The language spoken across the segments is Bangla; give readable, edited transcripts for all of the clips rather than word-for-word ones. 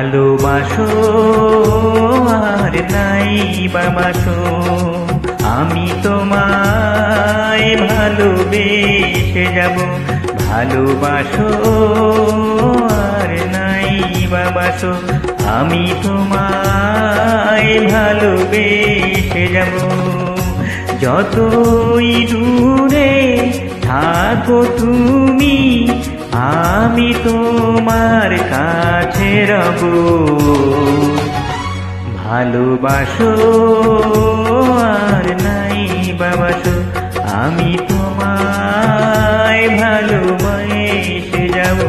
ভালোবাসো আর নাই বাবাসো, আমি তোমায় ভালোবেসে যাব। ভালোবাসো আর নাই বাবাসো, আমি তোমায় ভালোবেসে যাব। যতই দূরে থাকো তুমি, আমি তোমার কাছে রব। ভালোবাসো আর নাই বাবাসো, আমি তোমায় ভালোবেসে যাব।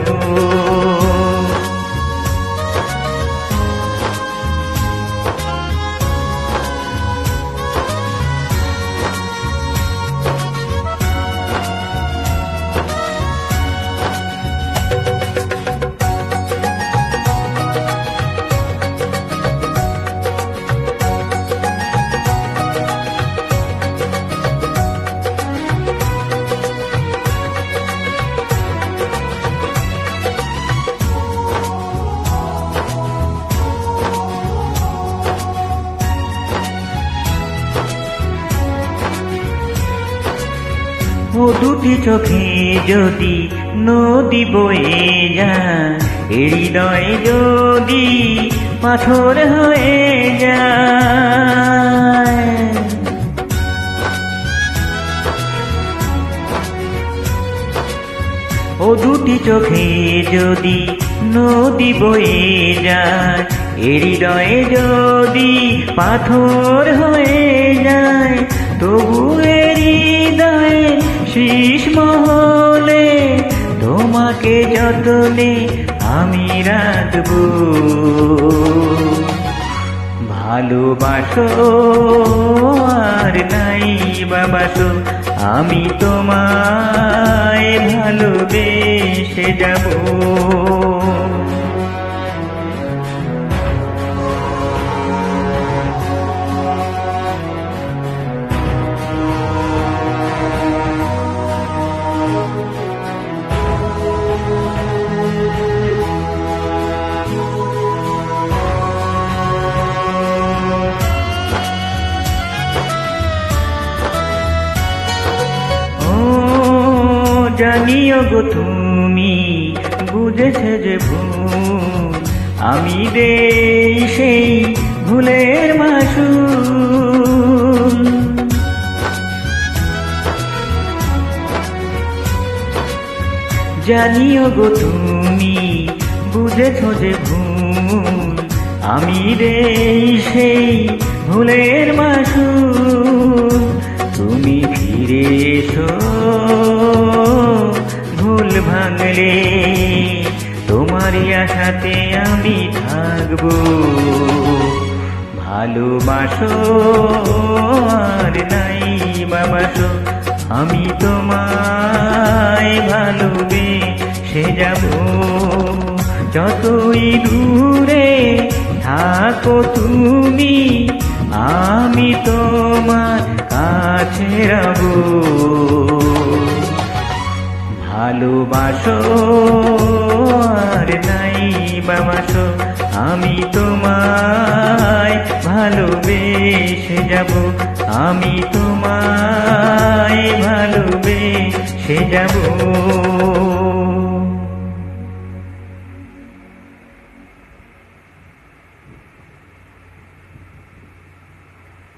ও দুটি চোখে যদি নদী বয়ে যায়, হৃদয় যদি পাথর হয়ে যায়। ও দুটি চোখে যদি নদী বয়ে যায়, হৃদয় যদি পাথর হয়ে যায়, তবু হৃদয়ে শীষ মহলে তোমাকে যতনে আমি রাখব। ভালোবাসো আর নাই বাবাসো, আমি তোমায় ভালোবেসে যাব। জানিও গো তুমি বুঝেছে যে ভুল, আমি দেই সেই ভুলের মাসুল। জানিও গো তুমি বুঝেছ যে ভুল, আমি দেই সেই ভুলের মাসুল। তুমি ফিরে এসো ভুল ভাঙলে, তোমারই আশাতে আমি থাকব। ভালোবাসো আর নাই বাবাসো, আমি তোমায় ভালোবেসে যাব। যতই দূরে থাকো তুমি, আমি তোমার কাছে রব। ভালোবাসো আর নাই বাবাসো, আমি তোমায় ভালোবেসে যাব। আমি তোমায় ভালোবেসে যাব।